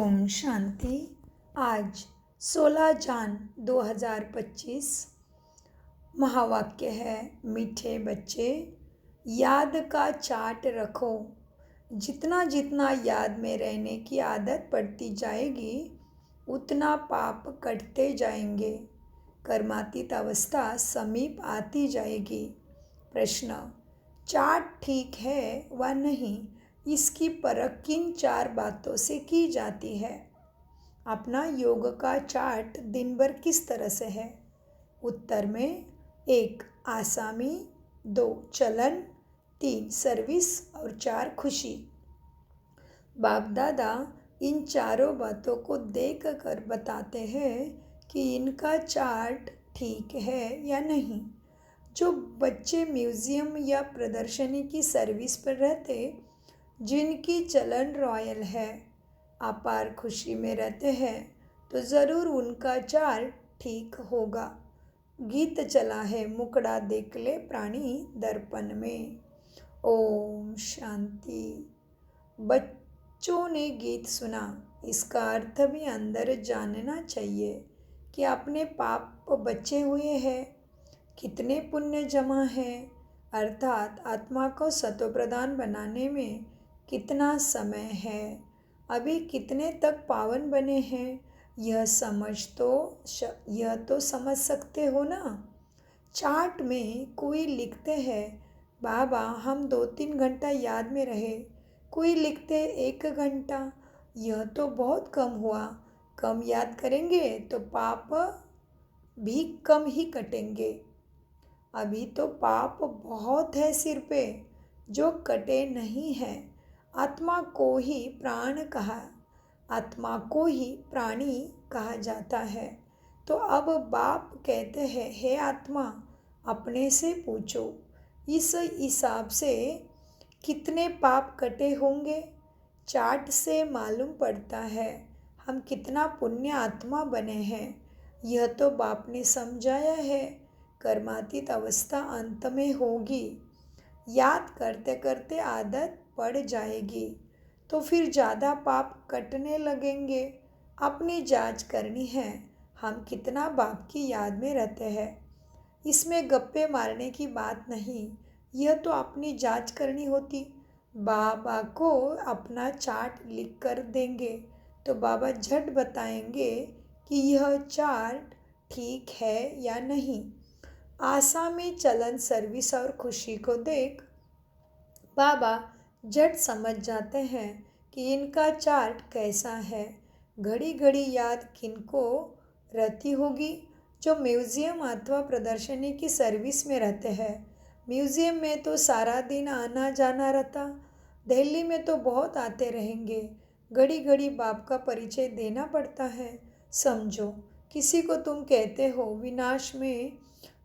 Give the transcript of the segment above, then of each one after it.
ओम शांति। आज 16 जान 2025 महावाक्य है, मीठे बच्चे याद का चार्ट रखो। जितना जितना याद में रहने की आदत पड़ती जाएगी उतना पाप कटते जाएंगे, कर्मातीत अवस्था समीप आती जाएगी। प्रश्न, चार्ट ठीक है व नहीं, इसकी परख किन 4 बातों से की जाती है? अपना योग का चार्ट दिन भर किस तरह से है? उत्तर में 1 आसामी, 2 चलन, 3 सर्विस और 4 खुशी। बाप दादा इन चारों बातों को देख कर बताते हैं कि इनका चार्ट ठीक है या नहीं। जो बच्चे म्यूज़ियम या प्रदर्शनी की सर्विस पर रहते, जिनकी चलन रॉयल है, अपार खुशी में रहते हैं, तो ज़रूर उनका चार्ट ठीक होगा। गीत चला है, मुकड़ा देख ले प्राणी दर्पण में। ओम शांति। बच्चों ने गीत सुना, इसका अर्थ भी अंदर जानना चाहिए कि अपने पाप बचे हुए हैं, कितने पुण्य जमा है, अर्थात आत्मा को सतोप्रधान बनाने में कितना समय है, अभी कितने तक पावन बने हैं, यह तो समझ सकते हो ना। चार्ट में कोई लिखते हैं बाबा हम 2-3 घंटा याद में रहे, कोई लिखते 1 घंटा, यह तो बहुत कम हुआ। कम याद करेंगे तो पाप भी कम ही कटेंगे। अभी तो पाप बहुत है सिर पे, जो कटे नहीं है। आत्मा को ही प्राणी कहा जाता है। तो अब बाप कहते हैं, हे आत्मा अपने से पूछो, इस हिसाब से कितने पाप कटे होंगे। चार्ट से मालूम पड़ता है हम कितना पुण्य आत्मा बने हैं। यह तो बाप ने समझाया है। कर्मातीत अवस्था अंत में होगी, याद करते करते आदत पड़ जाएगी, तो फिर ज़्यादा पाप कटने लगेंगे। अपनी जांच करनी है, हम कितना बाप की याद में रहते हैं। इसमें गप्पे मारने की बात नहीं, यह तो अपनी जांच करनी होती। बाबा को अपना चार्ट लिख कर देंगे तो बाबा झट बताएंगे कि यह चार्ट ठीक है या नहीं। आसामी चलन सर्विस और खुशी को देख बाबा झट समझ जाते हैं कि इनका चार्ट कैसा है। घड़ी घड़ी याद किनको रहती होगी? जो म्यूज़ियम अथवा प्रदर्शनी की सर्विस में रहते हैं। म्यूज़ियम में तो सारा दिन आना जाना रहता, दिल्ली में तो बहुत आते रहेंगे। घड़ी घड़ी बाप का परिचय देना पड़ता है। समझो, किसी को तुम कहते हो विनाश में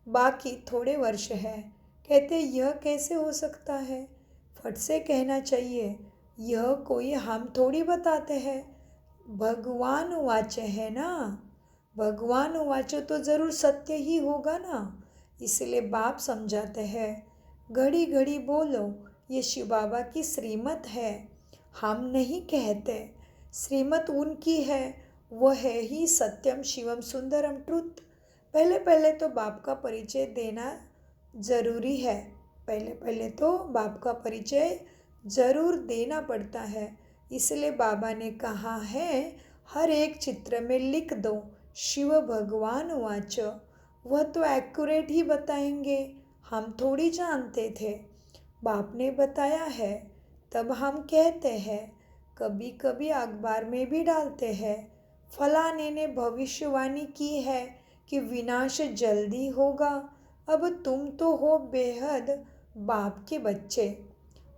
बाकी थोड़े वर्ष है, कहते यह कैसे हो सकता है? फट से कहना चाहिए, यह कोई हम थोड़ी बताते हैं, भगवान वाचे है ना। भगवान वाचो तो ज़रूर सत्य ही होगा ना। इसलिए बाप समझाते हैं, घड़ी घड़ी बोलो, ये शिव बाबा की श्रीमत है, हम नहीं कहते। श्रीमत उनकी है, वह है ही सत्यम शिवम सुंदरम ट्रुथ। पहले तो बाप का परिचय देना ज़रूरी है। पहले तो बाप का परिचय ज़रूर देना पड़ता है। इसलिए बाबा ने कहा है, हर एक चित्र में लिख दो शिव भगवान वाच। वह तो एक्यूरेट ही बताएंगे, हम थोड़ी जानते थे। बाप ने बताया है तब हम कहते हैं। कभी कभी अखबार में भी डालते हैं, फलाने ने भविष्यवाणी की है कि विनाश जल्दी होगा। अब तुम तो हो बेहद बाप के बच्चे।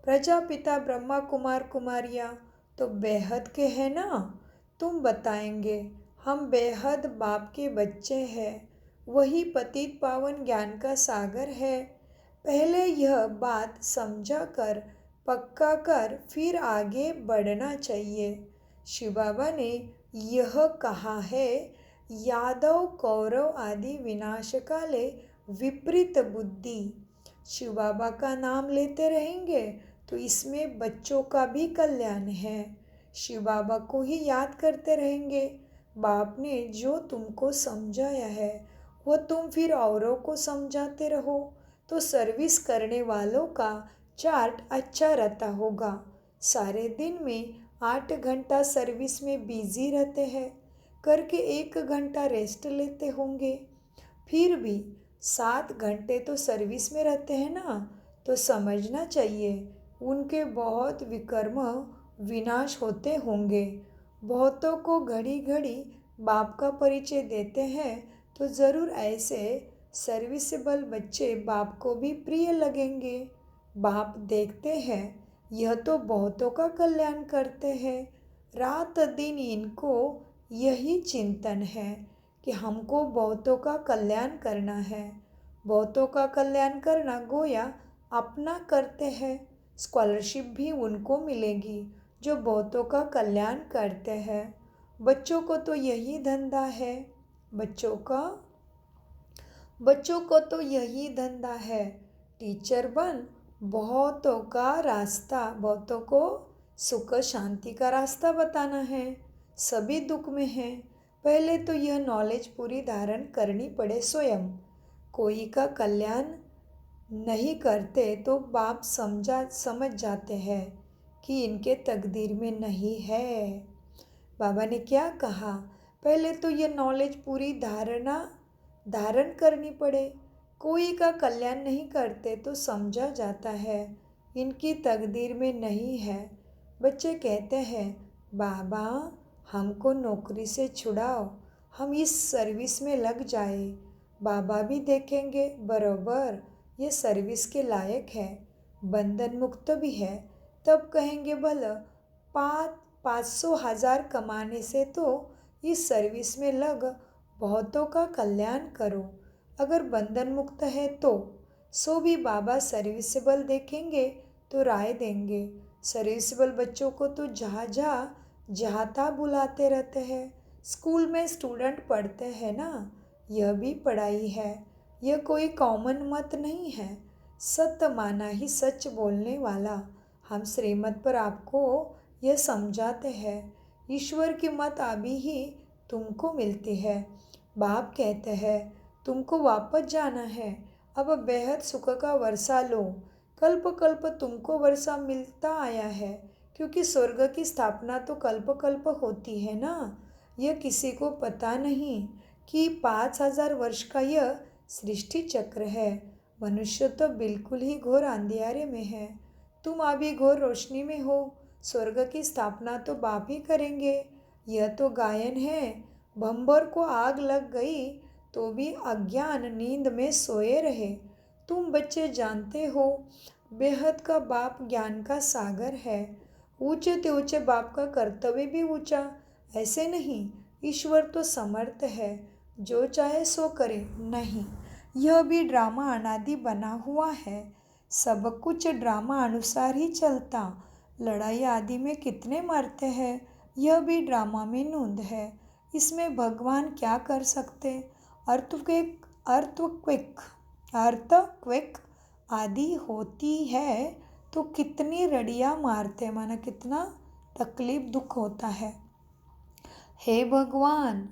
प्रजापिता ब्रह्मा कुमार कुमारियाँ तो बेहद के हैं ना। तुम बताएंगे हम बेहद बाप के बच्चे हैं, वही पतित पावन ज्ञान का सागर है। पहले यह बात समझा कर पक्का कर फिर आगे बढ़ना चाहिए। शिव बाबा ने यह कहा है, यादव कौरव आदि विनाश काले विपरीत बुद्धि। शिव बाबा का नाम लेते रहेंगे तो इसमें बच्चों का भी कल्याण है। शिव बाबा को ही याद करते रहेंगे। बाप ने जो तुमको समझाया है वो तुम फिर औरों को समझाते रहो तो सर्विस करने वालों का चार्ट अच्छा रहता होगा। सारे दिन में 8 घंटा सर्विस में बिजी रहते हैं, करके 1 घंटा रेस्ट लेते होंगे। फिर भी 7 घंटे तो सर्विस में रहते हैं ना, तो समझना चाहिए उनके बहुत विकर्म विनाश होते होंगे। बहुतों को घड़ी घड़ी बाप का परिचय देते हैं तो ज़रूर ऐसे सर्विसेबल बच्चे बाप को भी प्रिय लगेंगे। बाप देखते हैं यह तो बहुतों का कल्याण करते हैं। रात दिन इनको यही चिंतन है कि हमको बहुतों का कल्याण करना है। बहुतों का कल्याण करना गोया अपना करते हैं। स्कॉलरशिप भी उनको मिलेगी जो बहुतों का कल्याण करते हैं। बच्चों को तो यही धंधा है। बच्चों को तो यही धंधा है। टीचर बन बहुतों को सुख शांति का रास्ता बताना है। सभी दुख में हैं। पहले तो यह नॉलेज पूरी धारण करनी पड़े स्वयं। कोई का कल्याण नहीं करते तो बाप समझ जाते हैं कि इनके तकदीर में नहीं है। बाबा ने क्या कहा, पहले तो यह नॉलेज पूरी धारण करनी पड़े। कोई का कल्याण नहीं करते तो समझा जाता है इनकी तकदीर में नहीं है। बच्चे कहते हैं बाबा हमको नौकरी से छुड़ाओ, हम इस सर्विस में लग जाए। बाबा भी देखेंगे बरोबर ये सर्विस के लायक है, बंधन मुक्त भी है, तब कहेंगे भला 500,000 कमाने से तो इस सर्विस में लग बहुतों का कल्याण करो। अगर बंधन मुक्त है तो सो भी बाबा सर्विसेबल देखेंगे तो राय देंगे। सर्विसेबल बच्चों को तो जहाँ बुलाते रहते हैं। स्कूल में स्टूडेंट पढ़ते हैं ना, यह भी पढ़ाई है। यह कोई कॉमन मत नहीं है। सत्य माना ही सच बोलने वाला। हम श्रीमत पर आपको यह समझाते हैं। ईश्वर की मत अभी ही तुमको मिलती है। बाप कहते हैं तुमको वापस जाना है। अब बेहद सुख का वर्षा लो। कल्प कल्प तुमको वर्षा मिलता आया है, क्योंकि स्वर्ग की स्थापना तो कल्प कल्प होती है ना। यह किसी को पता नहीं कि 5,000 वर्ष का यह सृष्टि चक्र है। मनुष्य तो बिल्कुल ही घोर अंधियारे में है। तुम अभी घोर रोशनी में हो। स्वर्ग की स्थापना तो बाप ही करेंगे। यह तो गायन है। भंबर को आग लग गई तो भी अज्ञान नींद में सोए रहे। तुम बच्चे जानते हो बेहद का बाप ज्ञान का सागर है। ऊंचे ते ऊंचे बाप का कर्तव्य भी ऊंचा। ऐसे नहीं, ईश्वर तो समर्थ है, जो चाहे सो करे। नहीं, यह भी ड्रामा अनादि बना हुआ है। सब कुछ ड्रामा अनुसार ही चलता। लड़ाई आदि में कितने मरते हैं, यह भी ड्रामा में नोंद है। इसमें भगवान क्या कर सकते। अर्थक्वेक आदि होती है तो कितनी रड़ियाँ मारते, माना कितना तकलीफ दुख होता है। हे भगवान,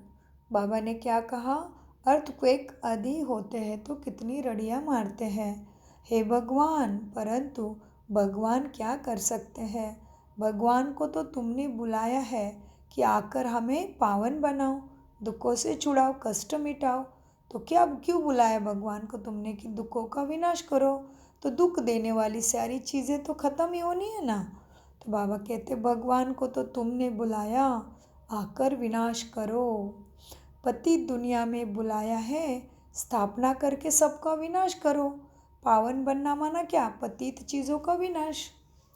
बाबा ने क्या कहा, अर्थक्वेक आदि होते हैं तो कितनी रड़ियाँ मारते हैं। हे भगवान, परंतु भगवान क्या कर सकते हैं। भगवान को तो तुमने बुलाया है कि आकर हमें पावन बनाओ, दुखों से छुड़ाओ, कष्ट मिटाओ। तो क्यों बुलाया भगवान को तुमने कि दुखों का विनाश करो। तो दुख देने वाली सारी चीज़ें तो ख़त्म ही होनी है ना। तो बाबा कहते भगवान को तो तुमने बुलाया आकर विनाश करो। पति दुनिया में बुलाया है स्थापना करके सबका विनाश करो। पावन बनना माना क्या, पतित चीज़ों का विनाश,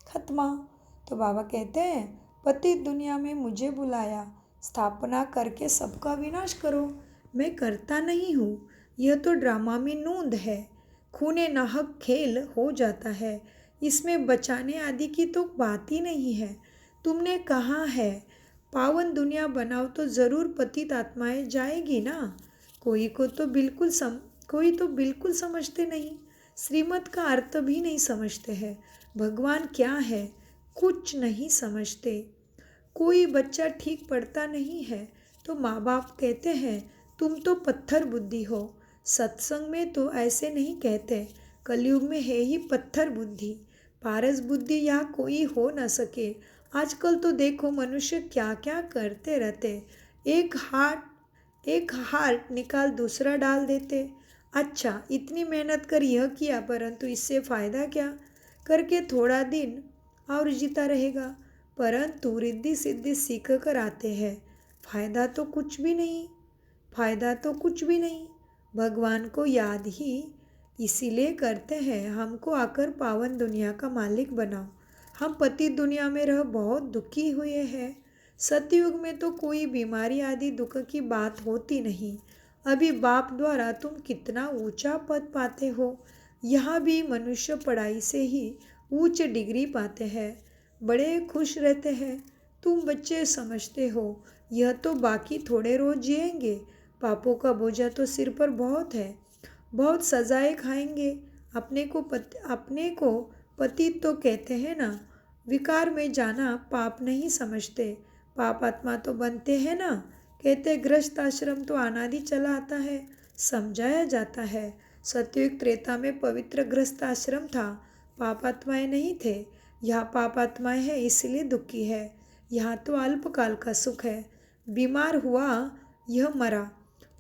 खत्मा। तो बाबा कहते हैं पति दुनिया में मुझे बुलाया, स्थापना करके सबका विनाश करो। मैं करता नहीं हूँ, यह तो ड्रामा में नोंद है। खूने नाहक खेल हो जाता है, इसमें बचाने आदि की तो बात ही नहीं है। तुमने कहा है पावन दुनिया बनाओ तो ज़रूर पतित आत्माएं जाएगी ना। कोई तो बिल्कुल समझते नहीं, श्रीमत का अर्थ भी नहीं समझते हैं। भगवान क्या है कुछ नहीं समझते। कोई बच्चा ठीक पढ़ता नहीं है तो माँ बाप कहते हैं तुम तो पत्थर बुद्धि हो। सत्संग में तो ऐसे नहीं कहते, कलयुग में है ही पत्थर बुद्धि, पारस बुद्धि यहाँ कोई हो न सके। आजकल तो देखो मनुष्य क्या क्या करते रहते, एक हार्ट निकाल दूसरा डाल देते। अच्छा इतनी मेहनत कर यह किया परंतु इससे फ़ायदा क्या, करके थोड़ा दिन और जीता रहेगा, परंतु रिद्धि सिद्धि सीख कर आते हैं, फ़ायदा तो कुछ भी नहीं, फ़ायदा तो कुछ भी नहीं। भगवान को याद ही इसीलिए करते हैं हमको आकर पावन दुनिया का मालिक बनाओ। हम पति दुनिया में रह बहुत दुखी हुए हैं। सतयुग में तो कोई बीमारी आदि दुख की बात होती नहीं। अभी बाप द्वारा तुम कितना ऊंचा पद पाते हो। यहाँ भी मनुष्य पढ़ाई से ही उच्च डिग्री पाते हैं, बड़े खुश रहते हैं। तुम बच्चे समझते हो यह तो बाकी थोड़े रोज जिएंगे, पापों का बोझा तो सिर पर बहुत है, बहुत सजाएं खाएंगे। अपने को पतित तो कहते हैं ना, विकार में जाना पाप नहीं समझते, पाप आत्मा तो बनते हैं ना। कहते गृहस्थ आश्रम तो अनादि चला आता है, समझाया जाता है। सतयुग त्रेता में पवित्र गृहस्थ आश्रम था, पाप आत्माएं नहीं थे। यहाँ पाप आत्माएं हैं इसलिए दुखी है। यहाँ तो अल्पकाल का सुख है, बीमार हुआ यह मरा,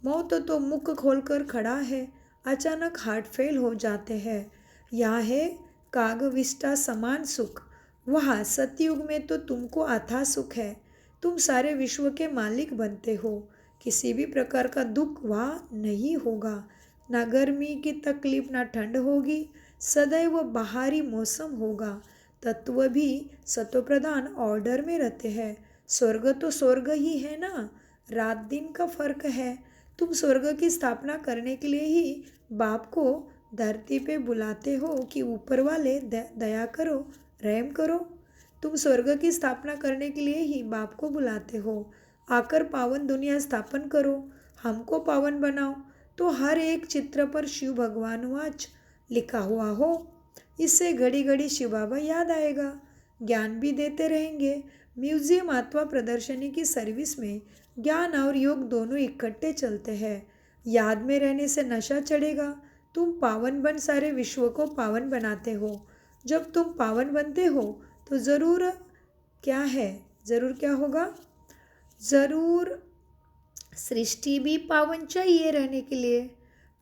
मौत तो मुख खोलकर खड़ा है, अचानक हार्ट फेल हो जाते हैं। यहाँ है कागविष्टा समान सुख, वहाँ सतयुग में तो तुमको अथाह सुख है, तुम सारे विश्व के मालिक बनते हो। किसी भी प्रकार का दुख वहाँ नहीं होगा, ना गर्मी की तकलीफ ना ठंड होगी, सदैव बाहरी मौसम होगा। तत्व भी सत्वप्रधान ऑर्डर में रहते हैं। स्वर्ग तो स्वर्ग ही है ना, रात दिन का फर्क है। तुम स्वर्ग की स्थापना करने के लिए ही बाप को धरती पे बुलाते हो कि ऊपर वाले दया करो, रहम करो। तुम स्वर्ग की स्थापना करने के लिए ही बाप को बुलाते हो, आकर पावन दुनिया स्थापन करो, हमको पावन बनाओ। तो हर एक चित्र पर शिव भगवान वाच लिखा हुआ हो, इससे घड़ी घड़ी शिव बाबा याद आएगा, ज्ञान भी देते रहेंगे। म्यूजियम अथवा प्रदर्शनी की सर्विस में ज्ञान और योग दोनों इकट्ठे चलते हैं। याद में रहने से नशा चढ़ेगा, तुम पावन बन सारे विश्व को पावन बनाते हो। जब तुम पावन बनते हो तो ज़रूर क्या होगा, ज़रूर सृष्टि भी पावन चाहिए रहने के लिए।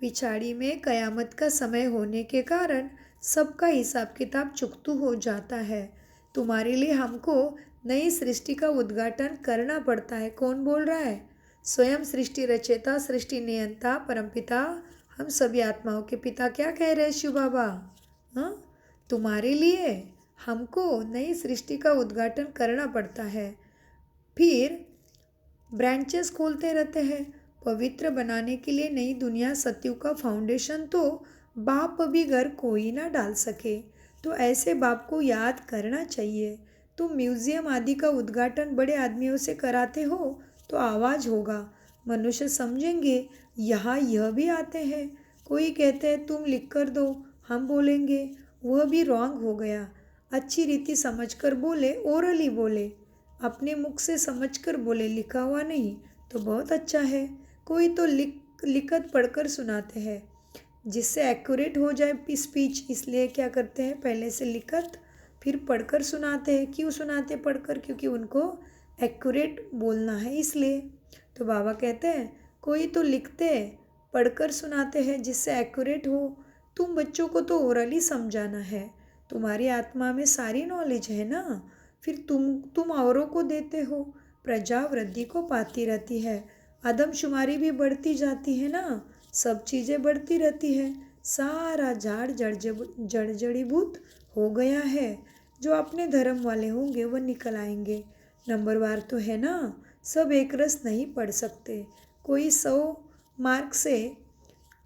पिछाड़ी में कयामत का समय होने के कारण सबका हिसाब किताब चुकतू हो जाता है। तुम्हारे लिए हमको नई सृष्टि का उद्घाटन करना पड़ता है। कौन बोल रहा है? स्वयं सृष्टि रचयिता, सृष्टि नियंता, परमपिता, हम सभी आत्माओं के पिता क्या कह रहे हैं शिव बाबा? हाँ, तुम्हारे लिए हमको नई सृष्टि का उद्घाटन करना पड़ता है। फिर ब्रांचेस खोलते रहते हैं पवित्र बनाने के लिए नई दुनिया। सतयुग का फाउंडेशन तो बाप भी घर कोई ना डाल सके, तो ऐसे बाप को याद करना चाहिए। तुम म्यूजियम आदि का उद्घाटन बड़े आदमियों से कराते हो तो आवाज़ होगा, मनुष्य समझेंगे यहाँ यह भी आते हैं। कोई कहते हैं तुम लिख कर दो, हम बोलेंगे, वह भी रॉन्ग हो गया। अच्छी रीति समझकर बोले, ओरली बोले, अपने मुख से समझकर बोले, लिखा हुआ नहीं तो बहुत अच्छा है। कोई तो लिखत पढ़कर सुनाते हैं जिससे एक्यूरेट हो जाए स्पीच, इसलिए क्या करते हैं पहले से लिखत फिर पढ़कर सुनाते हैं। क्यों सुनाते पढ़कर? क्योंकि उनको एक्यूरेट बोलना है इसलिए। तो बाबा कहते हैं कोई तो लिखते पढ़कर सुनाते हैं जिससे एक्यूरेट हो। तुम बच्चों को तो ओरली समझाना है, तुम्हारी आत्मा में सारी नॉलेज है ना, फिर तुम औरों को देते हो, प्रजा वृद्धि को पाती रहती है, आदमशुमारी भी बढ़ती जाती है ना, सब चीज़ें बढ़ती रहती है। सारा झाड़ जड़ीबूट हो गया है। जो अपने धर्म वाले होंगे वह निकल आएंगे। नंबरवार तो है ना, सब एक रस नहीं पढ़ सकते। कोई 100 मार्क से,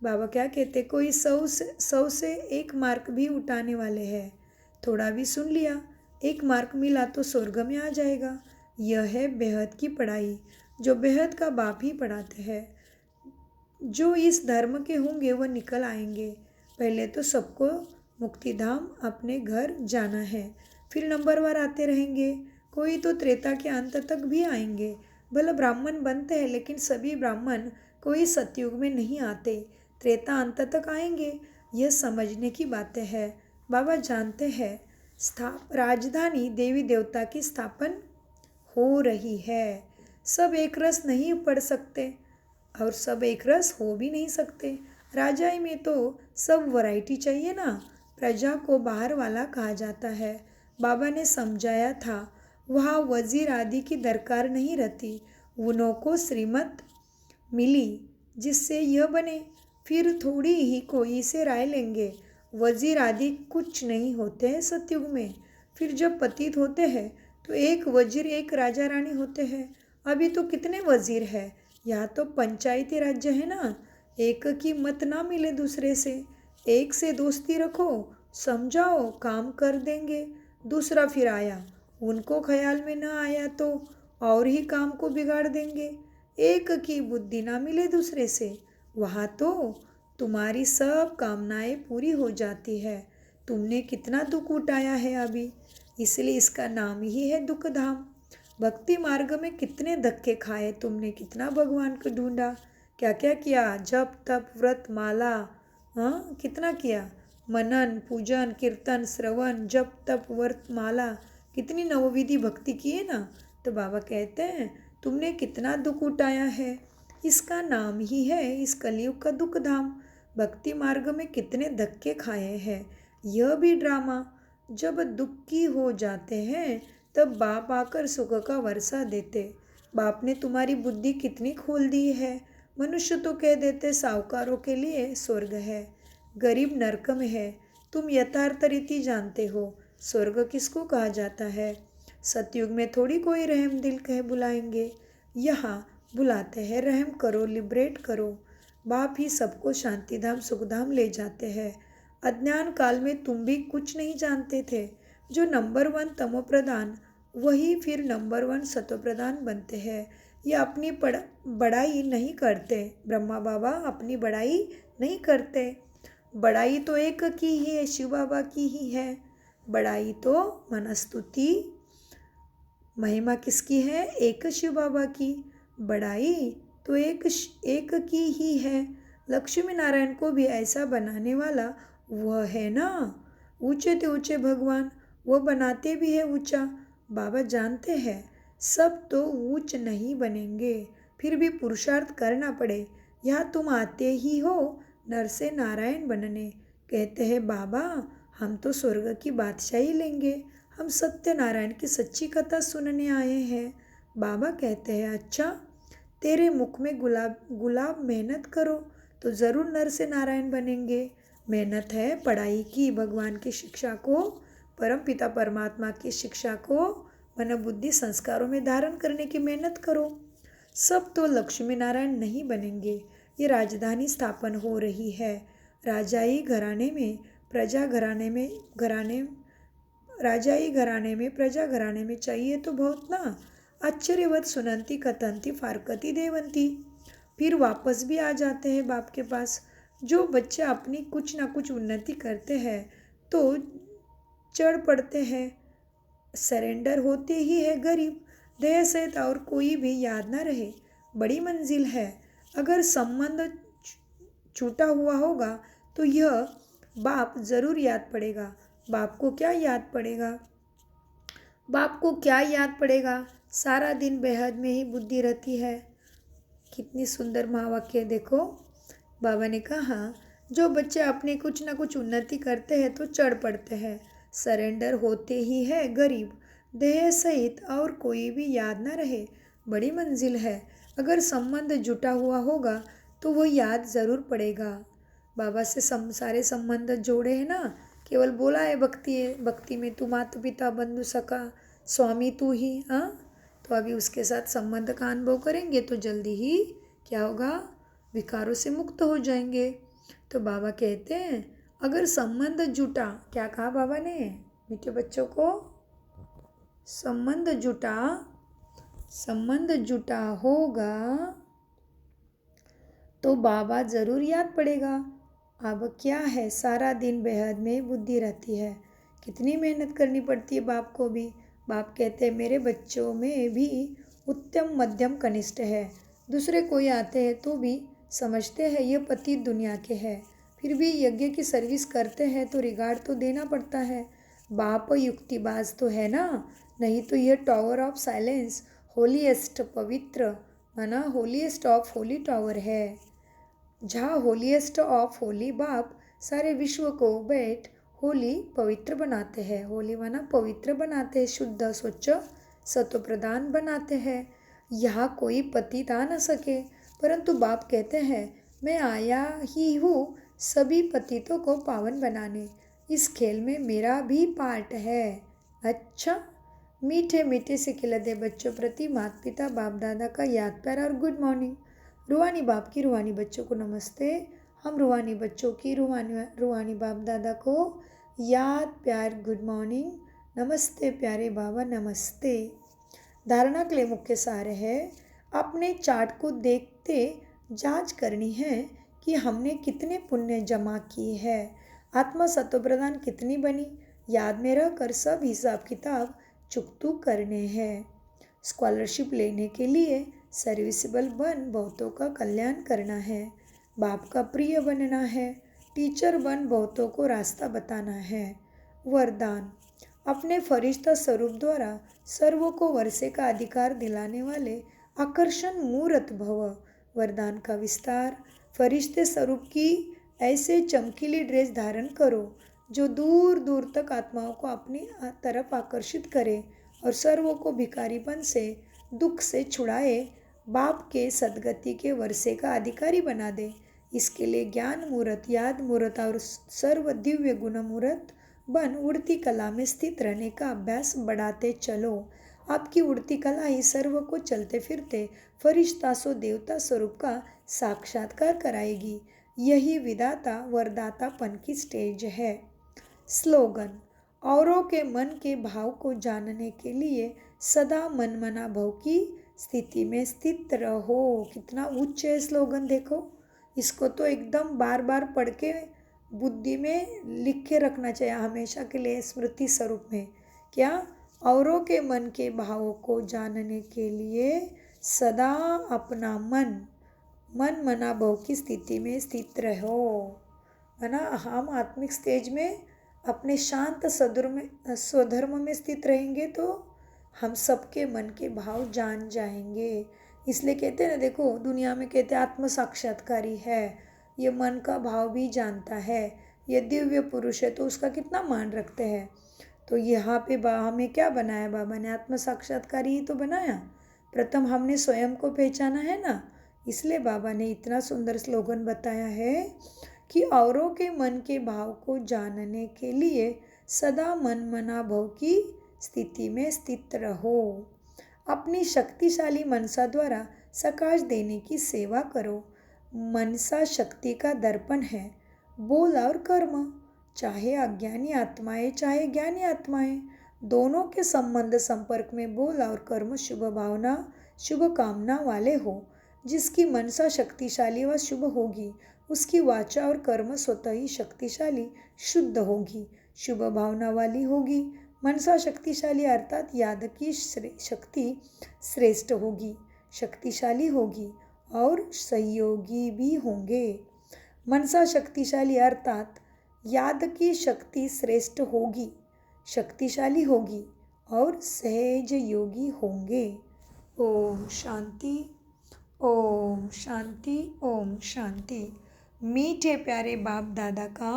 बाबा क्या कहते, कोई 100 से 1 मार्क भी उठाने वाले हैं। थोड़ा भी सुन लिया, 1 मार्क मिला तो स्वर्ग में आ जाएगा। यह है बेहद की पढ़ाई, जो बेहद का बाप ही पढ़ाते हैं। जो इस धर्म के होंगे वह निकल आएंगे। पहले तो सबको मुक्तिधाम अपने घर जाना है, फिर नंबरवार आते रहेंगे। कोई तो त्रेता के अंत तक भी आएंगे। भले ब्राह्मण बनते हैं लेकिन सभी ब्राह्मण कोई सतयुग में नहीं आते, त्रेता अंत तक आएंगे। यह समझने की बातें हैं। बाबा जानते हैं राजधानी देवी देवता की स्थापन हो रही है। सब एक रस नहीं पढ़ सकते और सब एक रस हो भी नहीं सकते। राजाई में तो सब वैरायटी चाहिए ना। प्रजा को बाहर वाला कहा जाता है। बाबा ने समझाया था वहाँ वजीर आदि की दरकार नहीं रहती। उन्हों को श्रीमत मिली जिससे यह बने, फिर थोड़ी ही कोई से राय लेंगे। वजीर आदि कुछ नहीं होते हैं सतयुग में। फिर जब पतित होते हैं तो एक वजीर एक राजा रानी होते हैं। अभी तो कितने वजीर हैं। यहाँ तो पंचायती राज्य है ना। एक की मत ना मिले दूसरे से, एक से दोस्ती रखो, समझाओ, काम कर देंगे। दूसरा फिर आया, उनको ख्याल में ना आया तो और ही काम को बिगाड़ देंगे। एक की बुद्धि ना मिले दूसरे से, वहाँ तो तुम्हारी सब कामनाएं पूरी हो जाती है। तुमने कितना दुख उठाया है अभी, इसलिए इसका नाम ही है दुख धाम। भक्ति मार्ग में कितने धक्के खाए तुमने, कितना भगवान को ढूंढा, क्या क्या किया, जप तप व्रत माला, हाँ कितना किया, मनन पूजन कीर्तन श्रवण जप तप व्रत माला, कितनी नवविधि भक्ति की है ना। तो बाबा कहते हैं तुमने कितना दुख उठाया है, इसका नाम ही है इस कलयुग का दुख धाम। भक्ति मार्ग में कितने धक्के खाए हैं। यह भी ड्रामा। जब दुखी हो जाते हैं तब बाप आकर सुख का वर्षा देते। बाप ने तुम्हारी बुद्धि कितनी खोल दी है। मनुष्य तो कह देते साहूकारों के लिए स्वर्ग है, गरीब नरक में है। तुम यथार्थ रीति जानते हो स्वर्ग किसको कहा जाता है। सतयुग में थोड़ी कोई रहम दिल कह बुलाएंगे, यहाँ बुलाते हैं रहम करो, लिबरेट करो। बाप ही सबको शांतिधाम सुखधाम ले जाते हैं। अज्ञान काल में तुम भी कुछ नहीं जानते थे। जो नंबर 1 तमो प्रधान वही फिर नंबर 1 सतो प्रधान बनते हैं। ये अपनी बड़ाई नहीं करते। ब्रह्मा बाबा अपनी बड़ाई नहीं करते। बड़ाई तो एक की ही है, शिव बाबा की ही है। बड़ाई तो मनस्तुति महिमा किसकी है, एक शिव बाबा की। बड़ाई तो एक की ही है। लक्ष्मी नारायण को भी ऐसा बनाने वाला वह है ना। ऊंचे ते ऊंचे भगवान, वह बनाते भी है ऊंचा। बाबा जानते हैं सब तो ऊंच नहीं बनेंगे, फिर भी पुरुषार्थ करना पड़े। यहाँ तुम आते ही हो नर से नारायण बनने। कहते हैं बाबा हम तो स्वर्ग की बादशाही लेंगे, हम सत्यनारायण की सच्ची कथा सुनने आए हैं। बाबा कहते हैं अच्छा, तेरे मुख में गुलाब मेहनत करो तो ज़रूर नर से नारायण बनेंगे। मेहनत है पढ़ाई की, भगवान की शिक्षा को, परम पिता परमात्मा की शिक्षा को मन बुद्धि संस्कारों में धारण करने की मेहनत करो। सब तो लक्ष्मी नारायण नहीं बनेंगे। ये राजधानी स्थापन हो रही है। राजाई घराने में प्रजा घराने में चाहिए तो बहुत ना। आश्चर्यवत सुनंती कथंती फारकती देवंती। फिर वापस भी आ जाते हैं बाप के पास। जो बच्चे अपनी कुछ ना कुछ उन्नति करते हैं तो चढ़ पड़ते हैं, सरेंडर होते ही है गरीब। देह सहित और कोई भी याद ना रहे, बड़ी मंजिल है। अगर संबंध छूटा हुआ होगा तो यह बाप ज़रूर याद पड़ेगा। बाप को क्या याद पड़ेगा, बाप को क्या याद पड़ेगा। सारा दिन बेहद में ही बुद्धि रहती है। कितनी सुंदर महावाक्य देखो। बाबा ने कहा जो बच्चे अपनी कुछ ना कुछ उन्नति करते हैं तो चढ़ पड़ते हैं, सरेंडर होते ही है गरीब। देह सहित और कोई भी याद ना रहे, बड़ी मंजिल है। अगर संबंध जुटा हुआ होगा तो वो याद ज़रूर पड़ेगा। बाबा से सारे संबंध जोड़े हैं ना, केवल बोला है भक्ति में तू माता पिता बंधु सखा स्वामी तू ही। हाँ, तो अभी उसके साथ संबंध का अनुभव करेंगे तो जल्दी ही क्या होगा, विकारों से मुक्त हो जाएंगे। तो बाबा कहते हैं अगर संबंध जुटा, क्या कहा बाबा ने मीठे बच्चों को, संबंध जुटा होगा तो बाबा ज़रूर याद पड़ेगा। अब क्या है, सारा दिन बेहद में बुद्धि रहती है, कितनी मेहनत करनी पड़ती है बाप को भी। बाप कहते हैं मेरे बच्चों में भी उत्तम मध्यम कनिष्ठ है। दूसरे कोई आते हैं तो भी समझते हैं ये पतित दुनिया के हैं, फिर भी यज्ञ की सर्विस करते हैं तो रिगार्ड तो देना पड़ता है। बाप युक्तिबाज तो है ना, नहीं तो यह टावर ऑफ साइलेंस होलीएस्ट पवित्र माना होलीएस्ट ऑफ होली टावर है, जहाँ होलीएस्ट ऑफ होली बाप सारे विश्व को बैठ होली पवित्र बनाते हैं। होली माना पवित्र बनाते हैं, शुद्ध स्वच्छ सत्व प्रदान बनाते हैं। यहाँ कोई पतित आ न सके, परंतु बाप कहते हैं मैं आया ही हूँ सभी पतितों को पावन बनाने। इस खेल में मेरा भी पार्ट है। अच्छा, मीठे मीठे से खिलते बच्चों प्रति माता पिता बाप दादा का याद प्यार और गुड मॉर्निंग। रूहानी बाप की रूहानी बच्चों को नमस्ते। हम रूहानी बच्चों की रूहानी बाप दादा को याद प्यार गुड मॉर्निंग। नमस्ते प्यारे बाबा, नमस्ते। धारणा के लिए मुख्य सार है, अपने चार्ट को देखते जांच करनी है कि हमने कितने पुण्य जमा किए हैं, आत्मा सत्व प्रदान कितनी बनी, याद में रहकर सब हिसाब किताब चुकतू करने हैं। स्कॉलरशिप लेने के लिए सर्विसेबल बन बहुतों का कल्याण करना है, बाप का प्रिय बनना है, टीचर बन बहुतों को रास्ता बताना है। वरदान, अपने फरिश्ता स्वरूप द्वारा सर्वों को वर्षे का अधिकार दिलाने वाले आकर्षण मूर्त भव। वरदान का विस्तार, फरिश्ते स्वरूप की ऐसे चमकीली ड्रेस धारण करो जो दूर दूर तक आत्माओं को अपनी तरफ आकर्षित करे और सर्वों को भिखारीपन से दुख से छुड़ाए, बाप के सदगति के वर्षे का अधिकारी बना दे। इसके लिए ज्ञान मूर्त, याद मूर्त और सर्व दिव्य गुण मूर्त बन उड़ती कला में स्थित रहने का अभ्यास बढ़ाते चलो। आपकी उड़ती कला ही सर्व को चलते फिरते फरिश्ता सो देवता स्वरूप का साक्षात्कार कराएगी। यही विदाता वरदातापन की स्टेज है। स्लोगन, औरों के मन के भाव को जानने के लिए सदा मन मना भाव की स्थिति में स्थित रहो। कितना उच्च है स्लोगन, देखो। इसको तो एकदम बार बार पढ़ के बुद्धि में लिख के रखना चाहिए हमेशा के लिए स्मृति स्वरूप में। क्या? औरों के मन के भावों को जानने के लिए सदा अपना मन मना भाव की स्थिति में स्थित रहो। है ना, हम आत्मिक स्टेज में अपने शांत स्वधर्म में स्थित रहेंगे तो हम सबके मन के भाव जान जाएंगे। इसलिए कहते हैं ना, देखो दुनिया में कहते हैं आत्म साक्षात्कारी है, ये मन का भाव भी जानता है, ये दिव्य पुरुष है, तो उसका कितना मान रखते हैं। तो यहाँ पे हमें क्या बनाया बाबा ने? आत्म साक्षात्कारी ही तो बनाया। प्रथम हमने स्वयं को पहचाना है ना, इसलिए बाबा ने इतना सुंदर स्लोगन बताया है कि औरों के मन के भाव को जानने के लिए सदा मन मना भाव की स्थिति में स्थित रहो। अपनी शक्तिशाली मनसा द्वारा सकाश देने की सेवा करो। मनसा शक्ति का दर्पण है, बोल और कर्म, चाहे अज्ञानी आत्माएं चाहे ज्ञानी आत्माएं, दोनों के संबंध संपर्क में बोल और कर्म शुभ भावना शुभ कामना वाले हो। जिसकी मनसा शक्तिशाली व शुभ होगी, उसकी वाचा और कर्म स्वतः ही शक्तिशाली शुद्ध होगी, शुभ भावना वाली होगी। मनसा शक्तिशाली अर्थात याद की शक्ति श्रेष्ठ होगी, शक्तिशाली होगी और सहयोगी भी होंगे। मनसा शक्तिशाली अर्थात याद की शक्ति श्रेष्ठ होगी, शक्तिशाली होगी और सहज योगी होंगे। ओम शांति, ओम शांति, ओम शांति। मीठे प्यारे बाप दादा का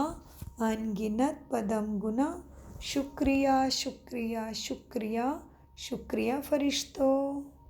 अनगिनत पदम गुना शुक्रिया शुक्रिया शुक्रिया शुक्रिया फरिश्तों।